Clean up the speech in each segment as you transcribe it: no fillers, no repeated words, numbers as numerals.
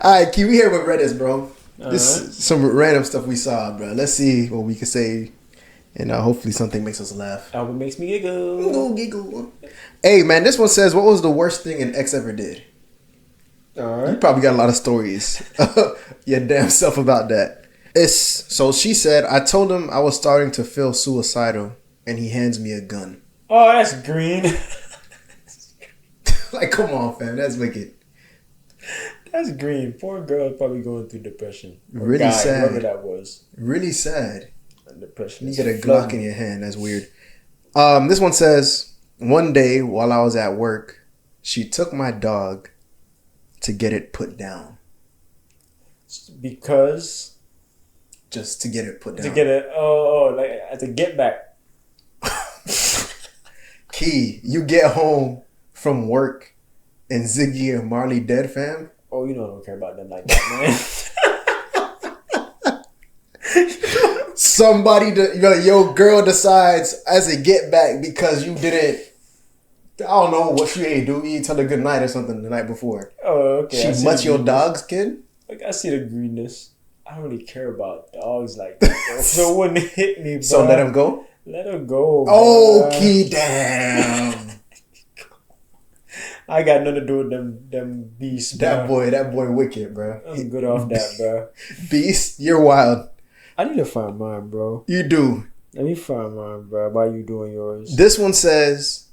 All right, Key, we here with Reddit, bro. This is some random stuff we saw, bro. Let's see what we can say, and hopefully something makes us laugh. Album makes me giggle. Giggle. Hey, man, this one says, what was the worst thing an ex ever did? All right. You probably got a lot of stories. Your damn self about that. So she said, I told him I was starting to feel suicidal, and he hands me a gun. Oh, that's green. Like, come on, fam. That's wicked. That's green. Poor girl probably going through depression. Or Really guy, sad. whoever that was. Really sad. Depression. You get a Glock in your hand. That's weird. This one says, one day while I was at work, she took my dog to get it put down. Because? Just to get it put down. To get it, like to get back. Key, you get home from work and Ziggy and Marley dead, fam? Oh, you know I don't care about them like that, man. Somebody, your girl decides as a get back because you didn't, I don't know what she ain't do. You tell her good night or something the night before. Oh, okay. She much your dog's kid? Like, I see the greenness. I don't really care about dogs like that, bro. So it wouldn't hit me, bro. So let him go? Let him go, bro. Oh, Key, damn. I got nothing to do with them beasts, That bro. boy wicked, bro. I'm good off that, bro. Beast, you're wild. I need to find mine, bro. You do. Let me find mine, bro. While you doing yours. This one says,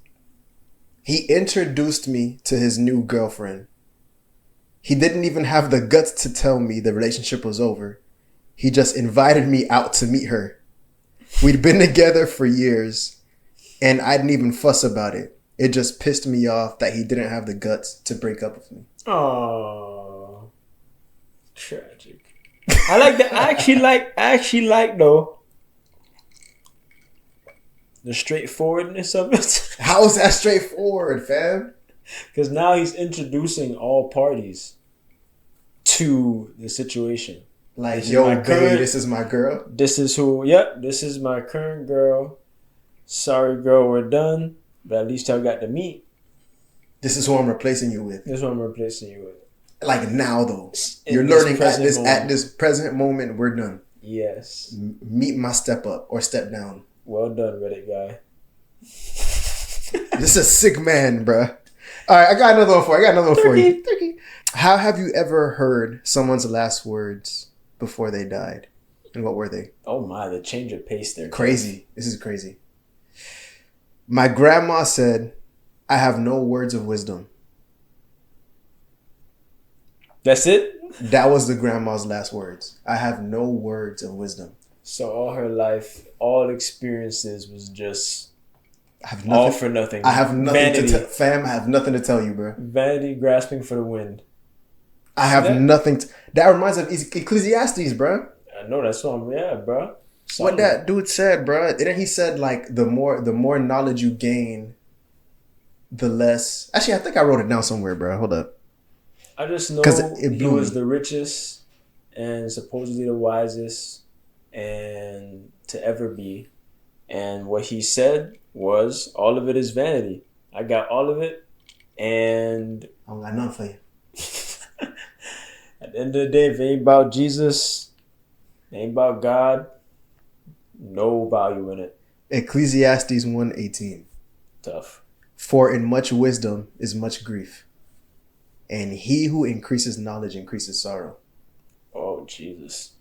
he introduced me to his new girlfriend. He didn't even have the guts to tell me the relationship was over. He just invited me out to meet her. We'd been together for years, and I didn't even fuss about it. It just pissed me off that he didn't have the guts to break up with me. Oh, tragic. I like that. I actually like though the straightforwardness of it. How is that straightforward, fam? Because now he's introducing all parties to the situation. Like, This is yo, my babe, current- this is my girl. This is who. Yep, this is my current girl. Sorry, girl, we're done. But at least y'all got to meet. This is who I'm replacing you with. This is what I'm replacing you with. Like now, though. In You're this learning at present this moment. present moment, we're done. Yes. Meet my step up or step down. Well done, Reddit guy. This is a sick man, bruh. All right, I got another one for you. Turkey. How have you ever heard someone's last words before they died? And what were they? Oh my, the change of pace there. Crazy. This is crazy. My grandma said, I have no words of wisdom. That's it? That was the grandma's last words. I have no words of wisdom. So all her life, all experiences was just I have all nothing. for nothing. I have nothing Vanity. to fam. I have nothing to tell you, bro. Vanity grasping for the wind. I have That- nothing. That reminds me of Ecclesiastes, bro. I know that's what bro. What that dude said, bro. And then he said, like, the more knowledge you gain, the less. Actually, I think I wrote it down somewhere, bro. Hold up. I just know 'Cause it he blew was me. the richest and supposedly the wisest and to ever be. And what he said was, all of it is vanity. I got all of it, and I don't got nothing for you. at the end of the day, if it ain't about Jesus, it ain't about God, no value in it. Ecclesiastes 1:18. Tough. For in much wisdom is much grief, and he who increases knowledge increases sorrow. Oh, Jesus.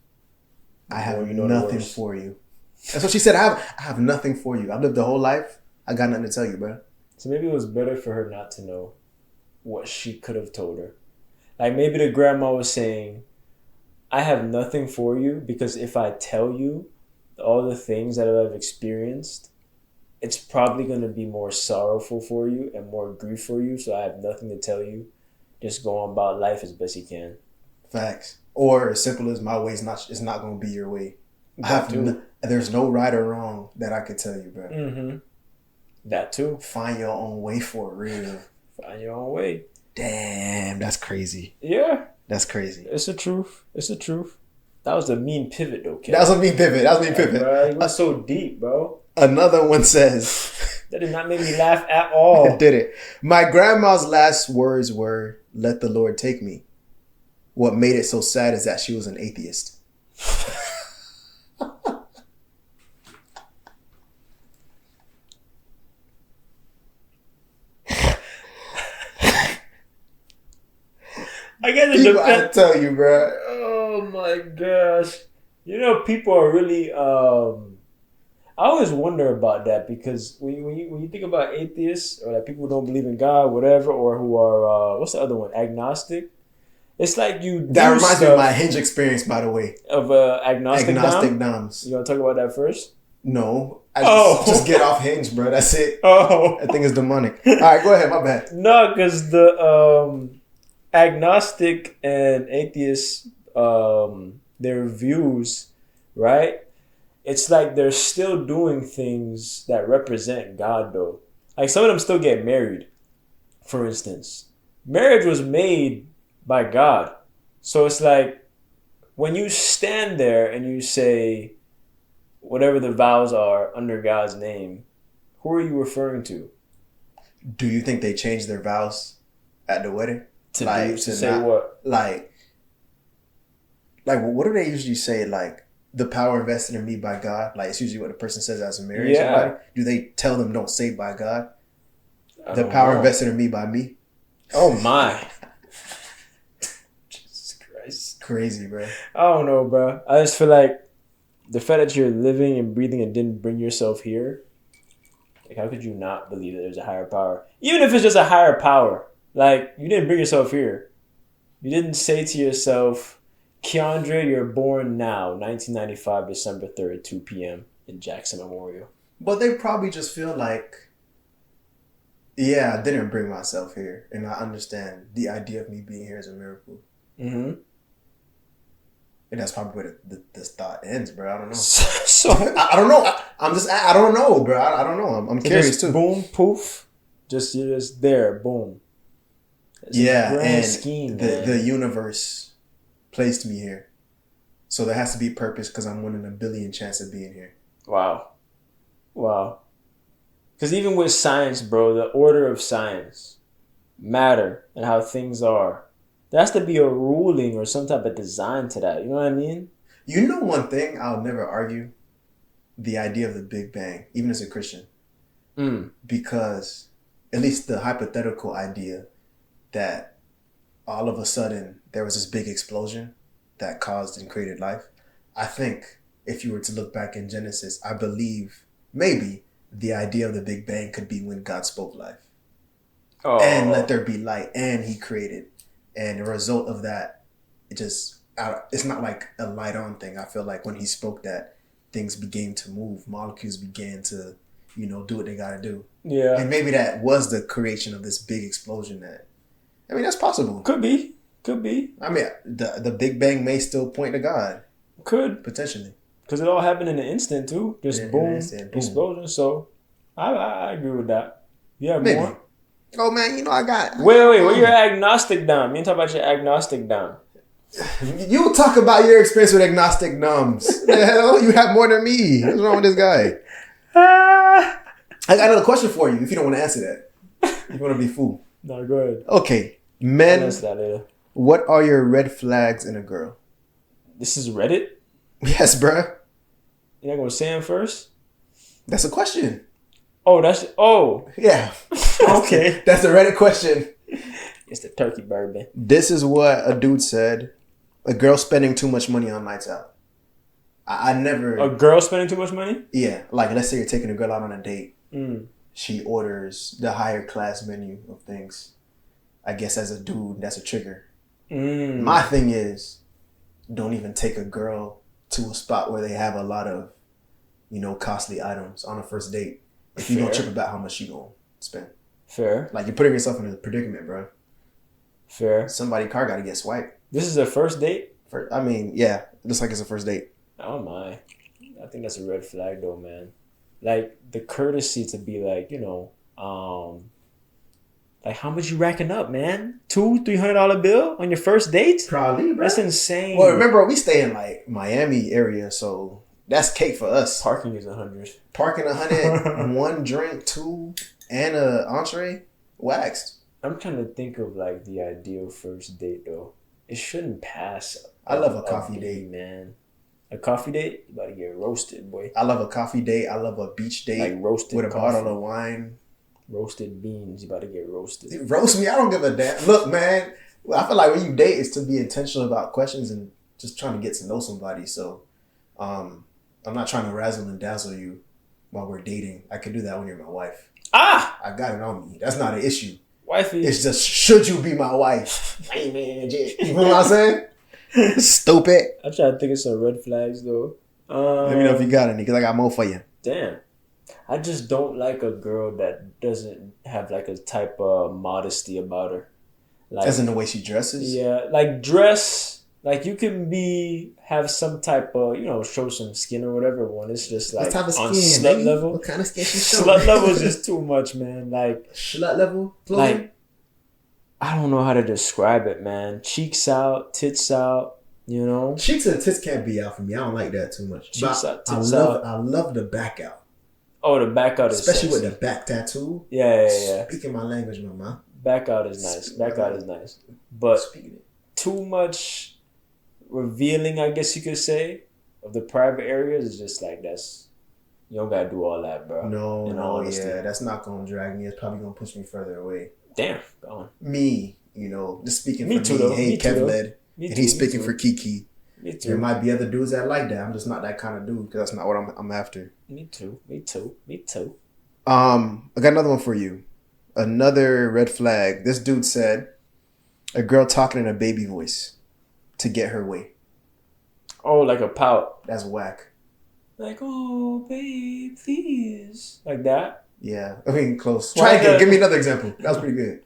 I have Boy, you know the nothing worst. for you. That's what she said. I have nothing for you. I've lived the whole life. I got nothing to tell you, bro. So maybe it was better for her not to know what she could have told her. Like maybe the grandma was saying, I have nothing for you because if I tell you all the things that I've experienced, it's probably going to be more sorrowful for you and more grief for you. So I have nothing to tell you. Just go on about life as best you can. Facts. Or as simple as my way is not going to be your way. There's no right or wrong that I could tell you, bro. Mm-hmm. That too. Find your own way for real. Find your own way. Damn, that's crazy. Yeah. That's crazy. It's the truth. It's the truth. That was a mean pivot though, Kev. That was a mean pivot. Bro, it was so deep, bro. Another one says, That did not make me laugh at all. did it. My grandma's last words were, let the Lord take me. What made it so sad is that she was an atheist. I guess it People, I depends. tell you, bro. Oh my gosh. You know, people are really I always wonder about that because when you think about atheists or like people who don't believe in God, whatever, or who are what's the other one? Agnostic. It's like you That do reminds me of stuff my Hinge experience, by the way. of agnostic dom. Doms. You want to talk about that first? No. Oh. Just get off Hinge, bro. That's it. Oh, That thing is demonic. All right, go ahead. My bad. no, because the agnostic and atheist their views, right? It's like they're still doing things that represent God, though. Like some of them still get married, for instance. Marriage was made by God. So it's like when you stand there and you say whatever the vows are under God's name, who are you referring to? Do you think they changed their vows at the wedding? To say what? Like, what do they usually say? Like, the power invested in me by God. Like, it's usually what the person says as a marriage. Yeah. Like, do they tell them don't say by God? I The don't power know. invested in me by me. Oh my. Jesus Christ. Crazy, bro. I don't know, bro. I just feel like the fact that you're living and breathing and didn't bring yourself here, like how could you not believe that there's a higher power? Even if it's just a higher power. Like, you didn't bring yourself here. You didn't say to yourself, Keandre, you're born now, 1995, December 3rd, 2 p.m. in Jackson Memorial. But they probably just feel like, yeah, I didn't bring myself here. And I understand the idea of me being here is a miracle. Mm-hmm. And that's probably where this thought ends, bro. I don't know. So I don't know. I don't know, bro. I don't know. I'm curious just too. Boom, poof. You're just there, boom. It's a Yeah, grand and scheme, the universe placed me here. So there has to be purpose because I'm 1 in a billion chance of being here. Wow. Because even with science, bro, the order of science, matter, and how things are, there has to be a ruling or some type of design to that. You know what I mean? You know one thing I'll never argue? The idea of the Big Bang, even as a Christian. Because, at least the hypothetical idea that all of a sudden there was this big explosion that caused and created life. I think if you were to look back in Genesis, I believe maybe the idea of the Big Bang could be when God spoke life. Oh. And let there be light, and he created. And the result of that, it's not like a light on thing. I feel like when he spoke that, things began to move. Molecules began to, do what they got to do. Yeah. And maybe that was the creation of this big explosion that's possible. Could be. I mean, the Big Bang may still point to God. Could. Potentially. Because it all happened in an instant, too. Just boom, Boom. explosion. So, I agree with that. Yeah, Maybe. more? Oh, man, I got... Wait. What your agnostic dom? You talk about your agnostic dom. You talk about your experience with agnostic numbs. The hell? You have more than me. What's wrong with this guy? I got another question for you if you don't want to answer that. You want to be fool. No, go ahead. Okay. I'll Men, answer that later. what are your red flags in a girl? This is Reddit? Yes, bruh. You're not going to say them first? That's a question. Oh. Yeah. Okay. That's a Reddit question. It's the turkey bourbon. This is what a dude said. A girl spending too much money on nights out. I never... A girl spending too much money? Yeah. Like, let's say you're taking a girl out on a date. Mm. She orders the higher class menu of things. I guess as a dude, that's a trigger. Mm. My thing is, don't even take a girl to a spot where they have a lot of, costly items on a first date. If you don't trip about how much you gonna spend. Fair. Like, you're putting yourself in a predicament, bro. Fair. Somebody's car got to get swiped. This is a first date? Yeah. It looks like it's a first date. Oh my. I think that's a red flag though, man. Like the courtesy to be like, like how much you racking up, man? $200-$300 bill on your first date? Probably, bro. That's insane. Well, remember, we stay in like Miami area, so that's cake for us. Parking is $100. Parking $100, 1 drink, 2, and a entree, waxed. I'm trying to think of like the ideal first date though. it shouldn't pass. I love a coffee date, man. A coffee date, you about to get roasted, boy. I love a coffee date. I love a beach date, like roasted with a coffee. bottle of wine. Roasted beans, you about to get roasted. Roast me? I don't give a damn. Look, man, I feel like when you date, it's to be intentional about questions and just trying to get to know somebody. So, I'm not trying to razzle and dazzle you while we're dating. I can do that when you're my wife. I got it on me. That's not an issue. Wifey. It's just, should you be my wife? Hey, man, you know what I'm saying? Stupid. I'm trying to think of some red flags, though. Let me know if you got any, because I got more for you. Damn. I just don't like a girl that doesn't have like a type of modesty about her. Like, as in the way she dresses? Yeah, like dress. Like you can have some type of, show some skin or whatever when it's just like what type of skin, on slut level. What kind of skin she showing? Slut level is just too much, man. Like slut level? Like, I don't know how to describe it, man. Cheeks out, tits out, Cheeks and tits can't be out for me. I don't like that too much. Cheeks out, tits out. I love the back out. Oh, the back out is especially sexy. With the back tattoo. Yeah. Speaking my language, mama. Back out is nice. Back out is nice. But too much revealing, I guess you could say, of the private areas is just like you don't gotta do all that, bro. No, yeah, that's not gonna drag me. It's probably gonna push me further away. Damn, go on. Me, just speaking me for too, me. though. Hey, me Kev too, led, me and too, he's speaking for Kiki. Me too. There might be other dudes that like that. I'm just not that kind of dude because that's not what I'm after. Me too. I got another one for you. Another red flag. This dude said, a girl talking in a baby voice to get her way. Oh, like a pout. That's whack. Like, oh, babe, please. Like that? Yeah. I mean, close. Try again. Give me another example. That was pretty good.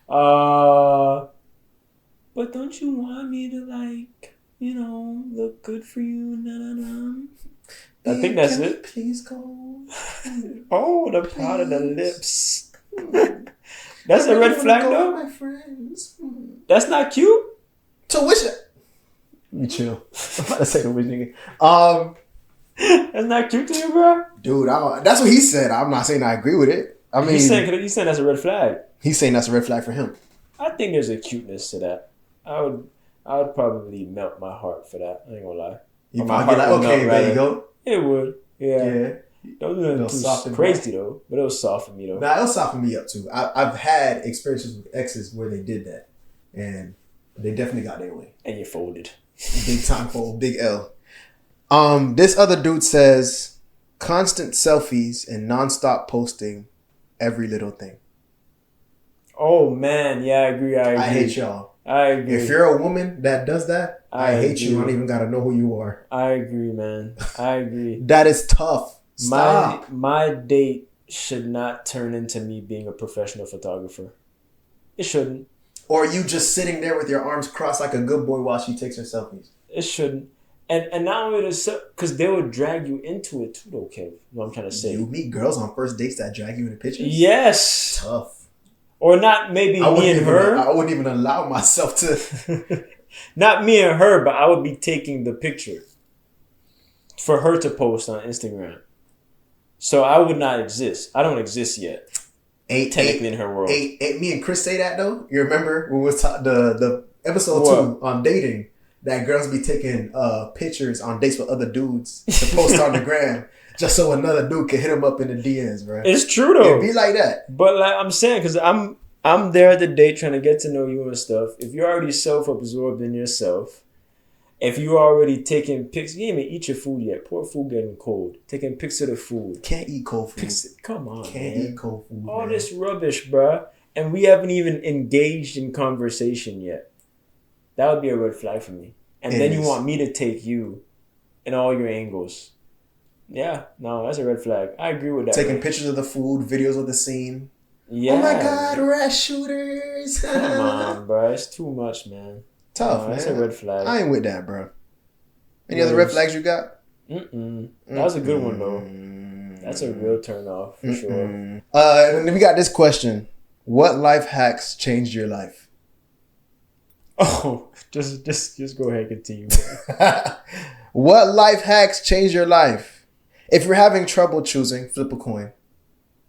But don't you want me to, look good for you? Na. I think that's it. Please go. Oh, the pout of the lips. That's a red flag, though. My friends. That's not cute. So wish it. You chill. I'm about to say the wish nigga. That's not cute to you, bro. Dude, that's what he said. I'm not saying I agree with it. I mean, he's saying that's a red flag. He's saying that's a red flag for him. I think there's a cuteness to that. I would probably melt my heart for that. I ain't gonna lie. You'd probably be like, okay, there you go. It would. Yeah. Don't do nothing too crazy though, but it was soft for me though. Nah, it'll soften me up too. I've had experiences with exes where they did that, and they definitely got their way. And you folded. Big time fold, big L. This other dude says constant selfies and nonstop posting every little thing. Oh man, yeah, I agree. I hate y'all. I agree. If you're a woman that does that, I hate you. I don't even gotta know who you are. I agree, man. I agree. That is tough. Stop. My date should not turn into me being a professional photographer. It shouldn't. Or you just sitting there with your arms crossed like a good boy while she takes her selfies. It shouldn't. And not only because they would drag you into it too, though, Kev. You know what I'm trying to say? You meet girls on first dates that drag you into pictures? Yes. Tough. Or not maybe me and her. I wouldn't even allow myself to. Not me and her, but I would be taking the picture for her to post on Instagram. So I would not exist. I don't exist yet. Technically in her world. Ain't me and Chris say that though? You remember when we was the episode 2 on dating? That girls be taking pictures on dates with other dudes to post on the gram just so another dude can hit them up in the DMs, bro. It's true though. It be like that. But like I'm saying, because I'm there at the date trying to get to know you and stuff. If you're already self-absorbed in yourself, if you already taking pics, you didn't even eat your food yet. Poor food getting cold. Taking pics of the food. Can't eat cold food. Come on, Can't eat cold food. All this rubbish, bruh. And we haven't even engaged in conversation yet. That would be a red flag for me. And then you want me to take you in all your angles. Yeah, no, that's a red flag. I agree with that. Taking pictures of the food, videos of the scene. Yeah. Oh my God, rash shooters. Come on, bro. It's too much, man. Tough, man. That's a red flag. I ain't with that, bro. Any other red flags you got? That was a good one, though. That's a real turn off, for sure. And then we got this question. What life hacks changed your life? Oh, just go ahead and continue. What life hacks changed your life? If you're having trouble choosing, flip a coin.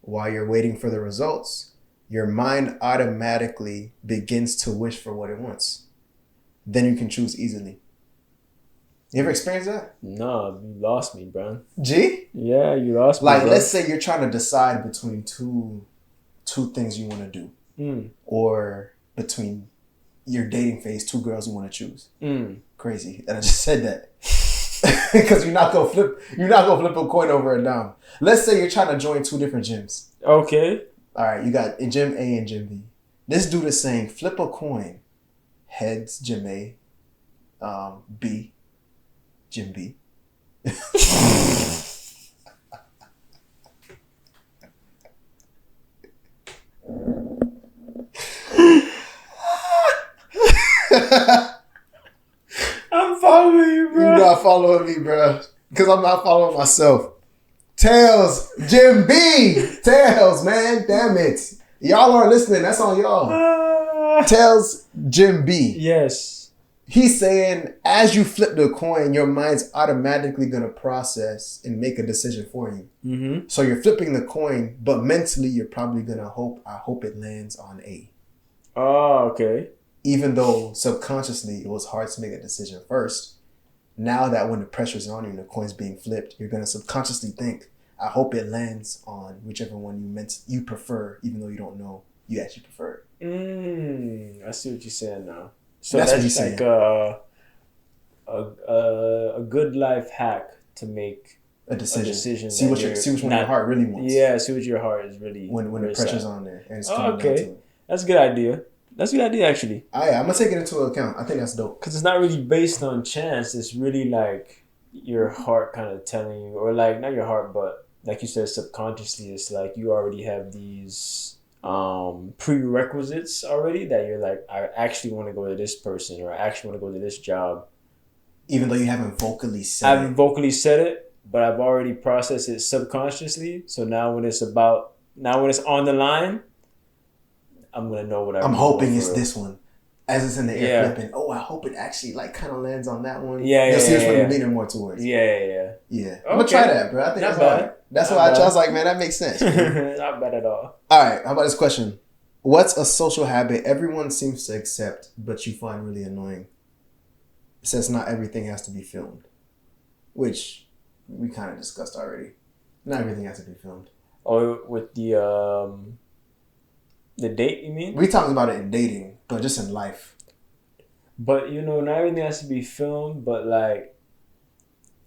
While you're waiting for the results, your mind automatically begins to wish for what it wants. then you can choose easily. You ever experienced that? No, you lost me, bro. G? Yeah, you lost me. Like, bro. let's say you're trying to decide between two things you want to do, or between your dating phase, 2 girls you want to choose. Crazy that I just said that. Because you're not gonna flip a coin over a dime. Let's say you're trying to join 2 different gyms. Okay. All right, you got gym A and gym B. This dude is saying flip a coin. Heads, gym A. B, gym B. I'm following you, bro. You're not following me, bro. Because I'm not following myself. Tails, Jim B. Tails, man. Damn it. Y'all aren't listening. That's on y'all. Tails, Jim B. Yes. He's saying as you flip the coin, your mind's automatically going to process and make a decision for you. Mm-hmm. So you're flipping the coin, but mentally you're probably going to I hope it lands on A. Oh, okay. Even though subconsciously it was hard to make a decision first, now that when the pressure's on you and the coin's being flipped, you're going to subconsciously think, I hope it lands on whichever one you prefer, even though you don't know you actually prefer it. I see what you're saying now. So That's what that's he's like a good life hack to make a decision. See which one your heart really wants. Yeah, see what your heart is really when the pressure's on there and it's coming down to it. That's a good idea. That's a good idea, actually. I'm gonna take it into account. I think that's dope. Because it's not really based on chance. It's really like your heart kind of telling you, or like not your heart, but like you said, subconsciously, it's like you already have these prerequisites already that you're like, I actually want to go to this person, or I actually want to go to this job. Even though you haven't vocally said I haven't vocally said it, but I've already processed it subconsciously. So now when it's on the line, I'm gonna know what I'm hoping it's this one. As it's in the air flipping, I hope it actually like kind of lands on that one. You'll see which one you're leaning more towards. Yeah. I'm gonna try that, bro. I think that's bad. That's why I was like, man, that makes sense. Not bad at all. All right, how about this question? What's a social habit everyone seems to accept, but you find really annoying? It says not everything has to be filmed, which we kind of discussed already. Not everything has to be filmed. Oh, with the date, you mean? We talking about it in dating, but just in life. But not everything has to be filmed. But like,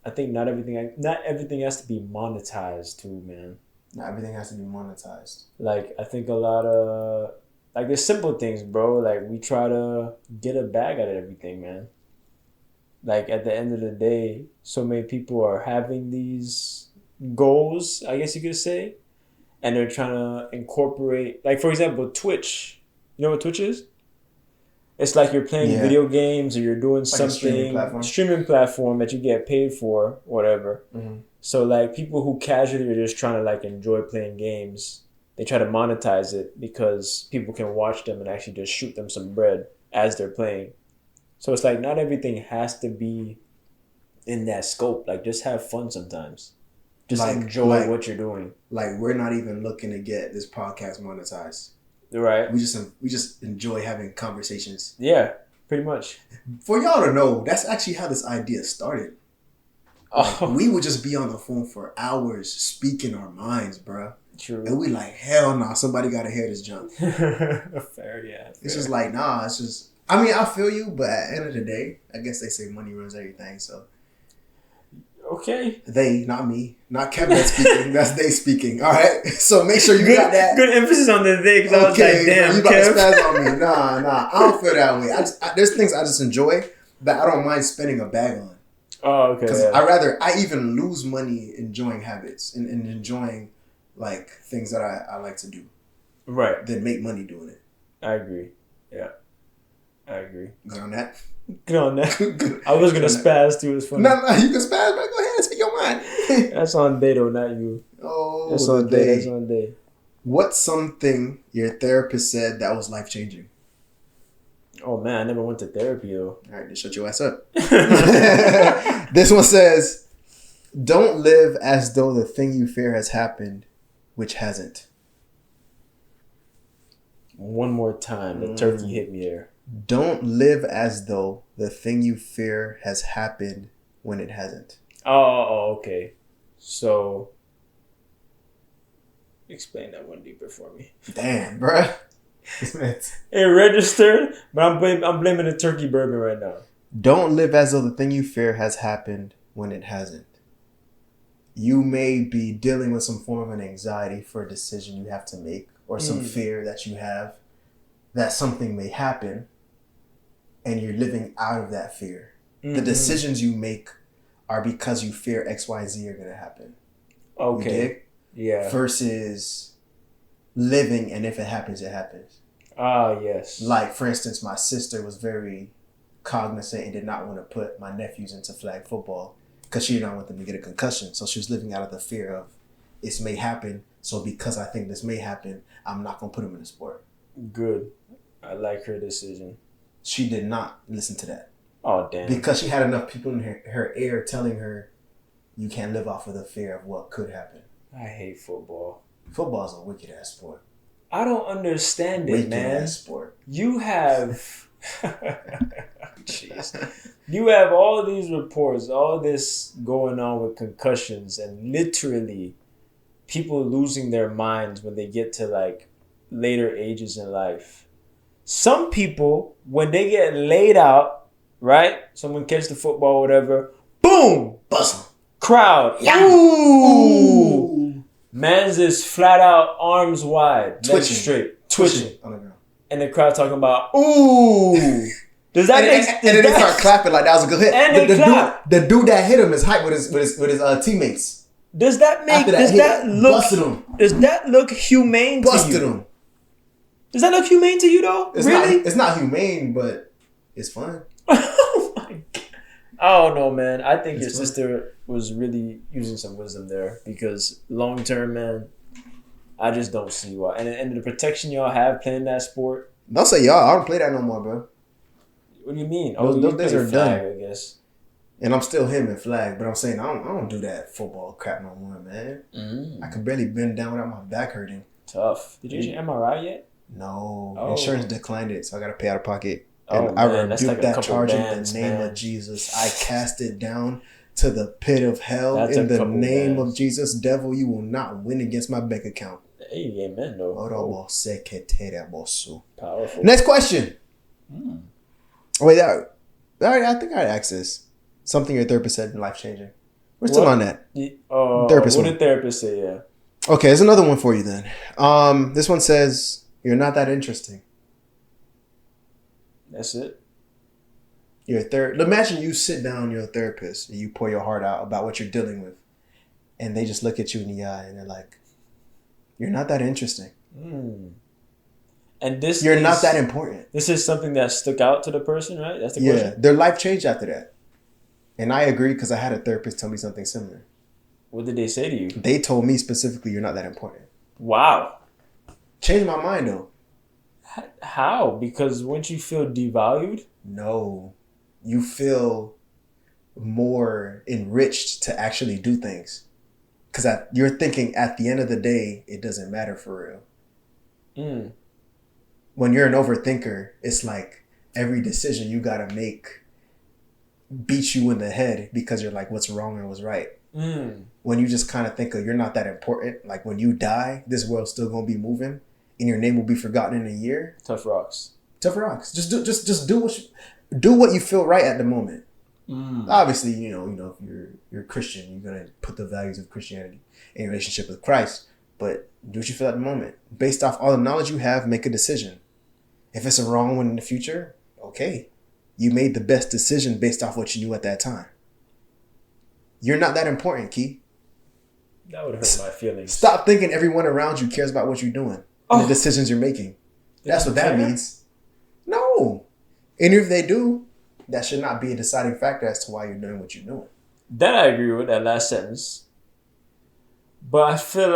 I think not everything has to be monetized too, man. Not everything has to be monetized. Like, I think a lot of like there's simple things, bro. Like we try to get a bag out of everything, man. Like at the end of the day, so many people are having these goals, I guess you could say. And they're trying to incorporate, like, for example, Twitch. You know what Twitch is? It's like you're playing video games or you're doing something, streaming platform that you get paid for, whatever. Mm-hmm. So, like, people who casually are just trying to, like, enjoy playing games, they try to monetize it because people can watch them and actually just shoot them some bread as they're playing. So, it's like, not everything has to be in that scope. Like, just have fun sometimes. Just enjoy what you're doing. Like, we're not even looking to get this podcast monetized. Right. We just enjoy having conversations. Yeah, pretty much. For y'all to know, that's actually how this idea started. Like, we would just be on the phone for hours speaking our minds, bro. True. And we like, hell nah, somebody got to hear this junk. Fair, yeah. It's just like, nah, it's just... I mean, I feel you, but at the end of the day, I guess they say money runs everything, so... Okay. They, not me. Not Kevin that's speaking. That's they speaking. All right? So make sure you got that. Good emphasis on the they, because I was like, damn, you about to spaz on me. Nah. I don't feel that way. There's things I just enjoy that I don't mind spending a bag on. Oh, okay. Because I even lose money enjoying habits and enjoying, like, things that I like to do. Right. Than make money doing it. I agree. Yeah. I agree. Good on that. Good on that. I was going to spaz too. It's funny. No, you can spaz, but go ahead. Speak your mind. That's on day though, not you. Oh, that's on day. That's on day. What's something your therapist said that was life-changing? Oh, man. I never went to therapy, though. All right, then shut your ass up. This one says, don't live as though the thing you fear has happened, which hasn't. One more time. The turkey hit me there. Don't live as though the thing you fear has happened when it hasn't. Okay. So, explain that one deeper for me. Damn, bruh. It registered, but I'm blaming the turkey bourbon right now. Don't live as though the thing you fear has happened when it hasn't. You may be dealing with some form of an anxiety for a decision you have to make, or some fear that you have that something may happen, and you're living out of that fear. Mm-hmm. The decisions you make are because you fear X, Y, Z are going to happen. Okay. Yeah. Versus living, and if it happens, it happens. Yes. Like, for instance, my sister was very cognizant and did not want to put my nephews into flag football because she did not want them to get a concussion. So she was living out of the fear of this may happen. So because I think this may happen, I'm not going to put them in the sport. Good. I like her decision. She did not listen to that. Oh, damn. Because she had enough people in her ear telling her, you can't live off of the fear of what could happen. I hate football. Football's a wicked ass sport. I don't understand it, man. Wicked ass sport. You have... Jeez. You have all these reports, all this going on with concussions, and literally people losing their minds when they get to like later ages in life. Some people, when they get laid out, right? Someone catch the football or whatever, boom! Bust 'em. Crowd. Yeah. Ooh! Man's is flat out, arms wide, twitching, straight, twitching. On the ground. And the crowd talking about, ooh! Does that make sense? And then they start clapping like that was a good hit. And they clap. The dude that hit him is hyped with his teammates. Does that make? Does that look humane to you? Busted him. Does that look humane to you though? It's not humane, but it's fun. Oh my God. I don't know, man. I think your sister was really using some wisdom there because long term, man, I just don't see why. And the protection y'all have playing that sport. Don't say y'all. I don't play that no more, bro. What do you mean? Those days are flag, done. I guess. And I'm still him in flag, but I'm saying I don't do that football crap no more, man. I could barely bend down without my back hurting. Tough. Did you get your MRI yet? No. Insurance declined it, so I got to pay out of pocket. And I rebuked that charge in the name of Jesus. I cast it down to the pit of hell in the name of Jesus. Devil, you will not win against my bank account. Hey, amen, though. Powerful. Next question. Wait, I think I asked this. Something your therapist said in life changing. We're still on that. Therapist. What did therapist say? Yeah. Okay, there's another one for you then. This one says you're not that interesting. That's it. Imagine you sit down your therapist and you pour your heart out about what you're dealing with, and they just look at you in the eye and they're like, "You're not that interesting." And you're not that important. This is something that stuck out to the person, right? That's the question. Yeah, their life changed after that. And I agree because I had a therapist tell me something similar. What did they say to you? They told me specifically, you're not that important. Wow. Changed my mind though. How? Because once you feel devalued? No. You feel more enriched to actually do things. Because you're thinking at the end of the day, it doesn't matter for real. When you're an overthinker, it's like every decision you got to make beats you in the head because you're like, what's wrong or what's right? When you just kind of think of you're not that important, like when you die, this world's still going to be moving and your name will be forgotten in a year. Tough rocks. Just do what you feel right at the moment. Obviously, you know, if you're Christian, you're going to put the values of Christianity in your relationship with Christ, but do what you feel at the moment. Based off all the knowledge you have, make a decision. If it's a wrong one in the future, okay. You made the best decision based off what you knew at that time. You're not that important, Key. That would hurt my feelings. Stop thinking everyone around you cares about what you're doing and the decisions you're making. That's what that means. No. And if they do, that should not be a deciding factor as to why you're doing what you're doing. That I agree with, that last sentence. But I feel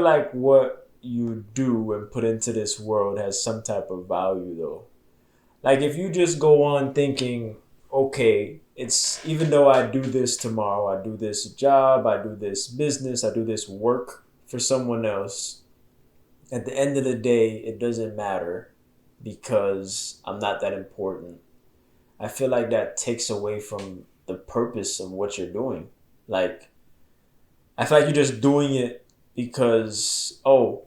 like what you do and put into this world has some type of value though. Like if you just go on thinking, okay, it's even though I do this tomorrow, I do this job, I do this business, I do this work for someone else, at the end of the day, it doesn't matter because I'm not that important. I feel like that takes away from the purpose of what you're doing. Like, I feel like you're just doing it because, oh,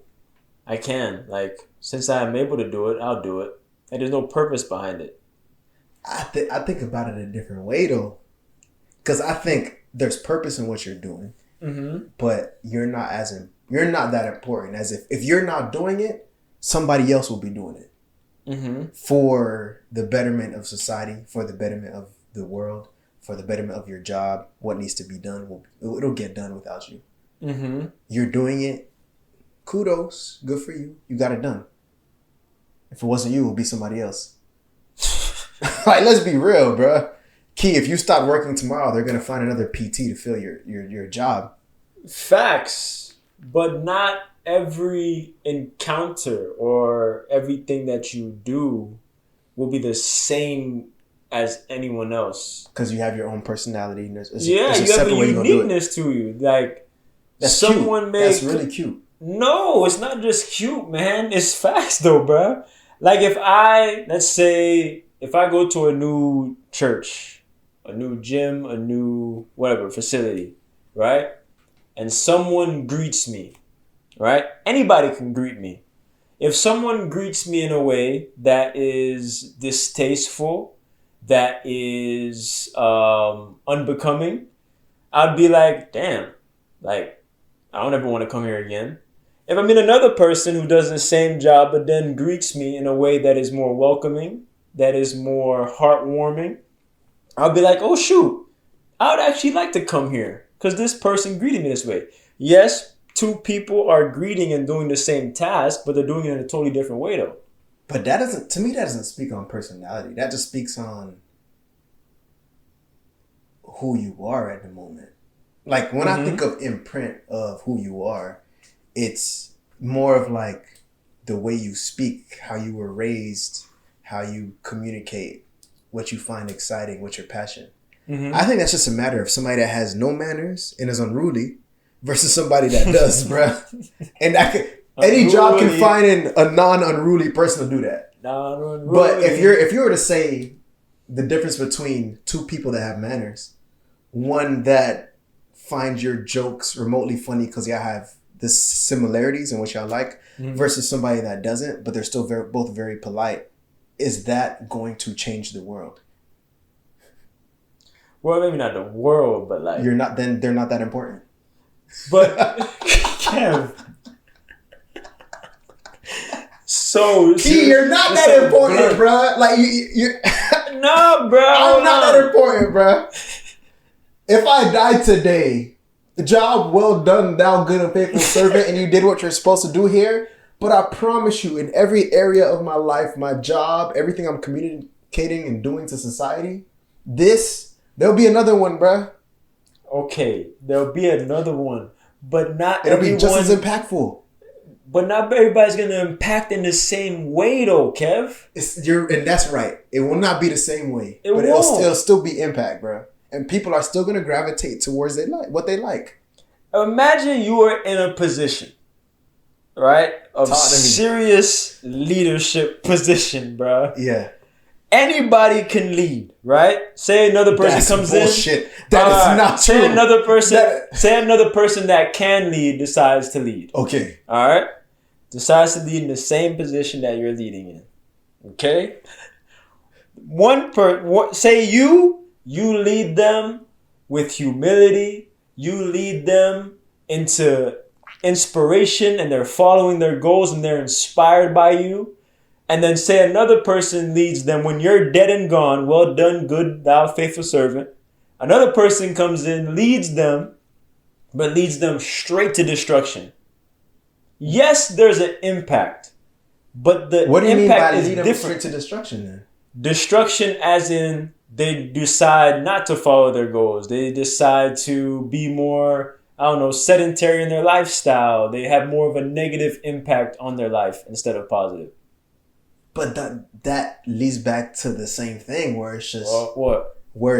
I can. Like, since I am able to do it, I'll do it. And there's no purpose behind it. I think about it a different way though, because I think there's purpose in what you're doing, but you're not that important. As if you're not doing it, somebody else will be doing it for the betterment of society, for the betterment of the world, for the betterment of your job. What needs to be done it'll get done without you. You're doing it. Kudos, good for you. You got it done. If it wasn't you, it would be somebody else. Like, let's be real, bro. Key, if you stop working tomorrow, they're gonna find another PT to fill your job. Facts, but not every encounter or everything that you do will be the same as anyone else. Because you have your own personality. And there's you have a uniqueness to you. Like, that's someone cute. That's really cute. No, it's not just cute, man. It's facts, though, bro. Like, let's say, if I go to a new church, a new gym, a new whatever facility, right? And someone greets me, right? Anybody can greet me. If someone greets me in a way that is distasteful, that is unbecoming, I'd be like, damn, like, I don't ever want to come here again. If I meet another person who does the same job but then greets me in a way that is more welcoming, that is more heartwarming, I'll be like, oh shoot, I would actually like to come here because this person greeted me this way. Yes, two people are greeting and doing the same task, but they're doing it in a totally different way though. But that doesn't speak on personality. That just speaks on who you are at the moment. Like, when I think of imprint of who you are, it's more of like the way you speak, how you were raised, how you communicate, what you find exciting, what's your passion. I think that's just a matter of somebody that has no manners and is unruly versus somebody that does, bruh. And any job can find a non-unruly person to do that. Non-unruly. But if you were to say the difference between two people that have manners, one that finds your jokes remotely funny because y'all have the similarities in what y'all like, versus somebody that doesn't, but they're still both very polite, is that going to change the world? Well, maybe not the world, but like, they're not that important. But Kev, so Key, you're not that important, bro. Like you no, bro. I'm not that important, bro. If I died today, the job well done, thou good and faithful servant, and you did what you're supposed to do here. But I promise you, in every area of my life, my job, everything I'm communicating and doing to society, there'll be another one, bruh. Okay, there'll be another one, but not It'll be just as impactful. But not everybody's going to impact in the same way, though, Kev. And that's right. It will not be the same way. It'll still be impact, bruh. And people are still going to gravitate towards what they like. Imagine you are in a position, right, of serious leadership position, bro. Yeah. Anybody can lead, right? Say another person comes bullshit. That is not true. Say another person that can lead decides to lead. Okay. All right. Decides to lead in the same position that you're leading in. Okay. Say you lead them with humility. You lead them into inspiration, and they're following their goals, and they're inspired by you. And then say another person leads them when you're dead and gone. Well done, good, thou faithful servant. Another person comes in, leads them, but leads them straight to destruction. Yes, there's an impact, but the what do you impact mean by is lead them different. Straight to destruction then? Destruction as in they decide not to follow their goals. They decide to be more, sedentary in their lifestyle. They have more of a negative impact on their life instead of positive. But that leads back to the same thing where it's just what? Where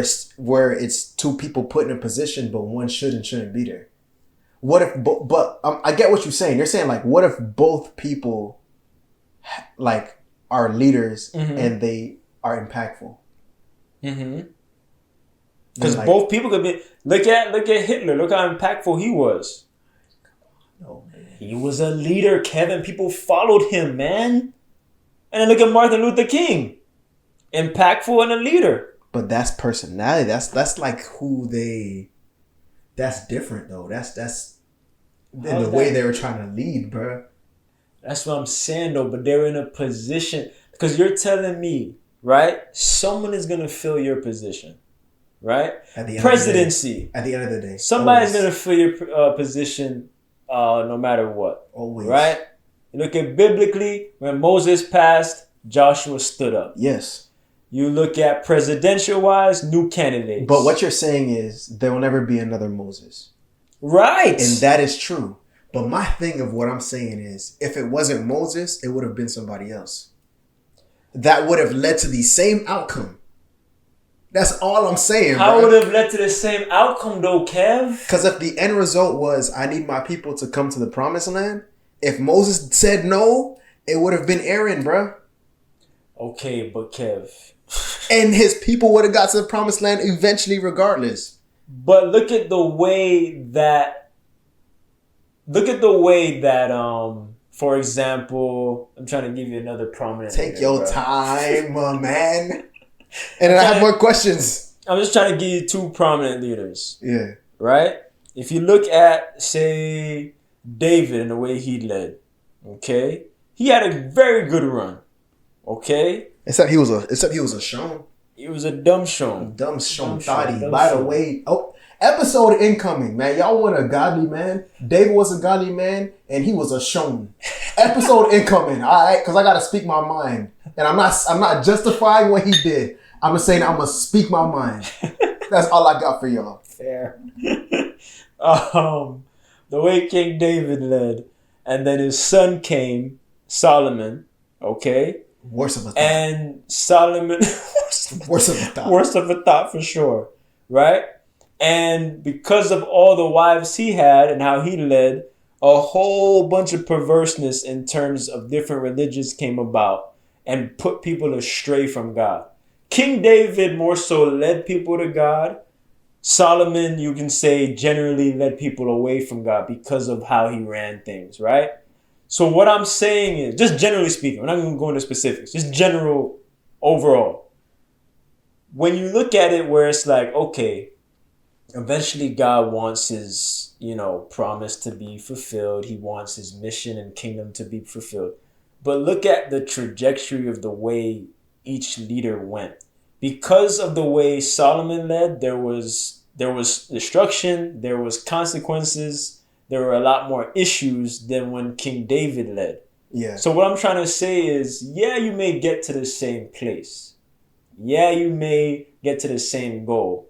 it's two people put in a position, but one should and shouldn't be there. What if? But I get what you're saying. You're saying like, what if both people like are leaders and they are impactful. Because both people could be. Look at Hitler. Look how impactful he was. Oh, man. He was a leader, Kevin. People followed him, man. And then look at Martin Luther King. Impactful and a leader. But that's personality. That's like who they. That's different though. That's in the way they were trying to lead, bro. That's what I'm saying though. But they're in a position because you're telling me, right? Someone is gonna fill your position, right? At the end presidency. At the end of the day, somebody's gonna fill your position, no matter what. Always, right? You look at biblically when Moses passed, Joshua stood up. Yes. You look at presidential-wise, new candidates. But what you're saying is there will never be another Moses. Right. And that is true. But my thing of what I'm saying is if it wasn't Moses, it would have been somebody else. That would have led to the same outcome. That's all I'm saying, How would it have led to the same outcome, though, Kev? Because if the end result was, I need my people to come to the promised land, if Moses said no, it would have been Aaron, bro. Okay, but Kev... And his people would have got to the promised land eventually regardless. But look at the way that, for example, I'm trying to give you another prominent. Take your time, man. And then I have more questions. I'm just trying to give you two prominent leaders. Yeah. Right? If you look at, say, David and the way he led, okay? He had a very good run, okay? Except he was a Sean. He was a dumb Sean. Dumb Sean Thotty. By the way, episode incoming, man. Y'all want a godly man? David was a godly man, and he was a Sean. Episode incoming, all right? Because I gotta speak my mind, and I'm not justifying what he did. I'm just saying I'm gonna speak my mind. That's all I got for y'all. Fair. The way King David led, and then his son came, Solomon. Okay. Worst of a thought. And Solomon... Worst of a thought. Worst of a thought for sure. Right? And because of all the wives he had and how he led, a whole bunch of perverseness in terms of different religions came about and put people astray from God. King David more so led people to God. Solomon, you can say, generally led people away from God because of how he ran things, right? So what I'm saying is, just generally speaking, we're not going to go into specifics, just general overall. When you look at it where it's like, okay, eventually God wants his, promise to be fulfilled. He wants his mission and kingdom to be fulfilled. But look at the trajectory of the way each leader went. Because of the way Solomon led, there was destruction, there was consequences. There were a lot more issues than when King David led. Yeah. So what I'm trying to say is, yeah, you may get to the same place. Yeah, you may get to the same goal.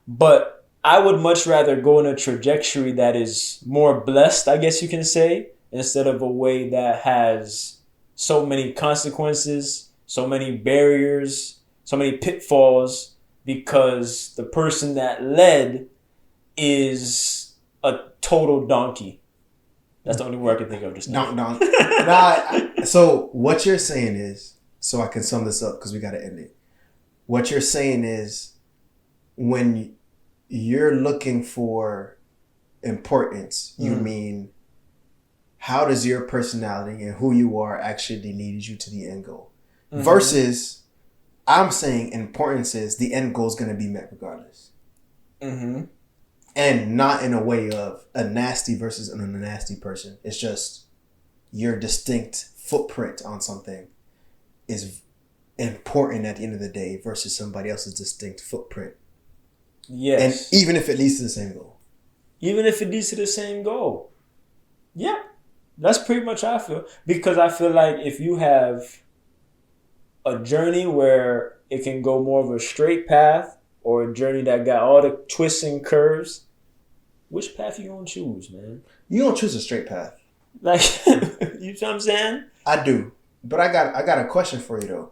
But I would much rather go in a trajectory that is more blessed, I guess you can say, instead of a way that has so many consequences, so many barriers, so many pitfalls, because the person that led is a total donkey. That's the only word I can think of just now. So what you're saying is, so I can sum this up because we got to end it. What you're saying is when you're looking for importance, you mean how does your personality and who you are actually lead you to the end goal? Versus I'm saying importance is the end goal is going to be met regardless. And not in a way of a nasty versus a nasty person. It's just your distinct footprint on something is important at the end of the day versus somebody else's distinct footprint. Yes. And even if it leads to the same goal. Even if it leads to the same goal. Yeah. That's pretty much how I feel. Because I feel like if you have a journey where it can go more of a straight path, or a journey that got all the twists and curves, which path you gonna choose, man? You don't choose a straight path. Like, you know what I'm saying? I do. But I got a question for you though.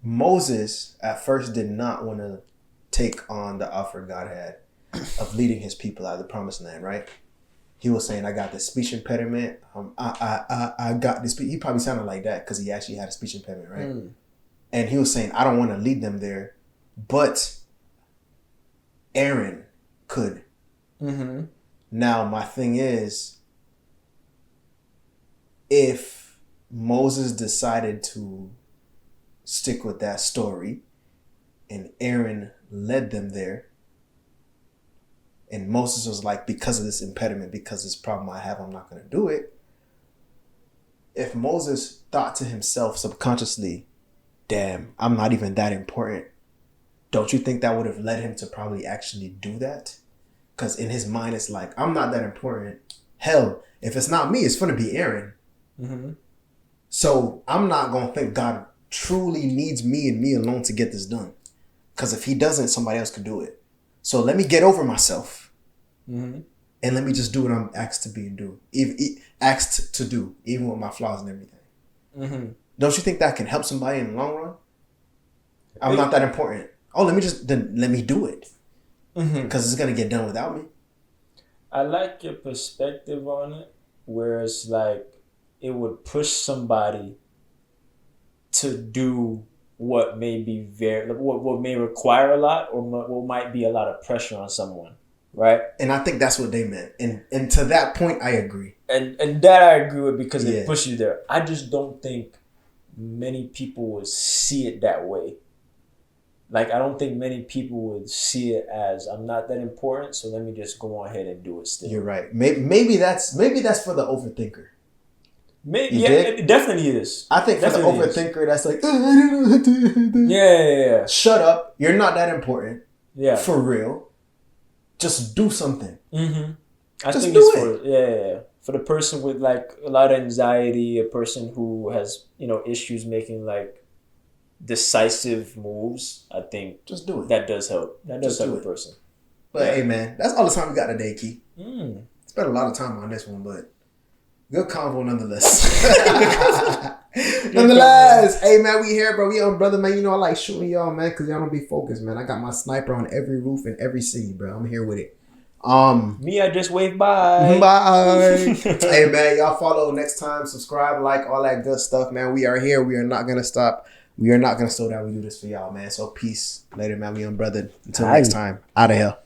Moses at first did not want to take on the offer God had of leading his people out of the promised land, right? he was saying, I got this speech impediment. I got this. He probably sounded like that because he actually had a speech impediment, right? And he was saying, I don't want to lead them there, but Aaron could. Mm-hmm. Now, my thing is, if Moses decided to stick with that story and Aaron led them there, and Moses was like, because of this impediment, because of this problem I have, I'm not going to do it. If Moses thought to himself subconsciously, damn, I'm not even that important, don't you think that would have led him to probably actually do that? Because in his mind, it's like, I'm not that important. Hell, if it's not me, it's going to be Aaron. Mm-hmm. So I'm not going to think God truly needs me and me alone to get this done. Because if he doesn't, somebody else could do it. So let me get over myself. Mm-hmm. And let me just do what I'm asked to be and do. Asked to do, even with my flaws and everything. Mm-hmm. Don't you think that can help somebody in the long run? I'm not that important. Oh, let me do it. Because it's going to get done without me. I like your perspective on it, where it's like it would push somebody to do what may be what may require a lot, or what might be a lot of pressure on someone, right? And I think that's what they meant. And to that point, I agree. And that I agree with, because it pushes you there. I just don't think many people would see it that way. Like, I don't think many people would see it as, I'm not that important, so let me just go on ahead and do it still. You're right. Maybe that's for the overthinker. Maybe, it definitely is. I think for the overthinker, that's like, yeah. Shut up. You're not that important. Yeah. For real. Just do something. Mm-hmm. I just think do it's it. For the person with like a lot of anxiety, a person who has, issues making like decisive moves, I think just do it. That does help. That does help a person. But hey, man, that's all the time we got today, Key. Spent a lot of time on this one, but good convo nonetheless. Nonetheless, hey man, we here, bro. We on brother, man. I like shooting y'all, man, because y'all don't be focused, man. I got my sniper on every roof in every city, bro. I'm here with it. Me, I just wave bye. Bye. Hey man, y'all follow next time, subscribe, like, all that good stuff, man. We are here. We are not gonna stop. We are not gonna slow down. We do this for y'all, man. So peace. Later, man. We Unbrothered. Until next time. Out of here.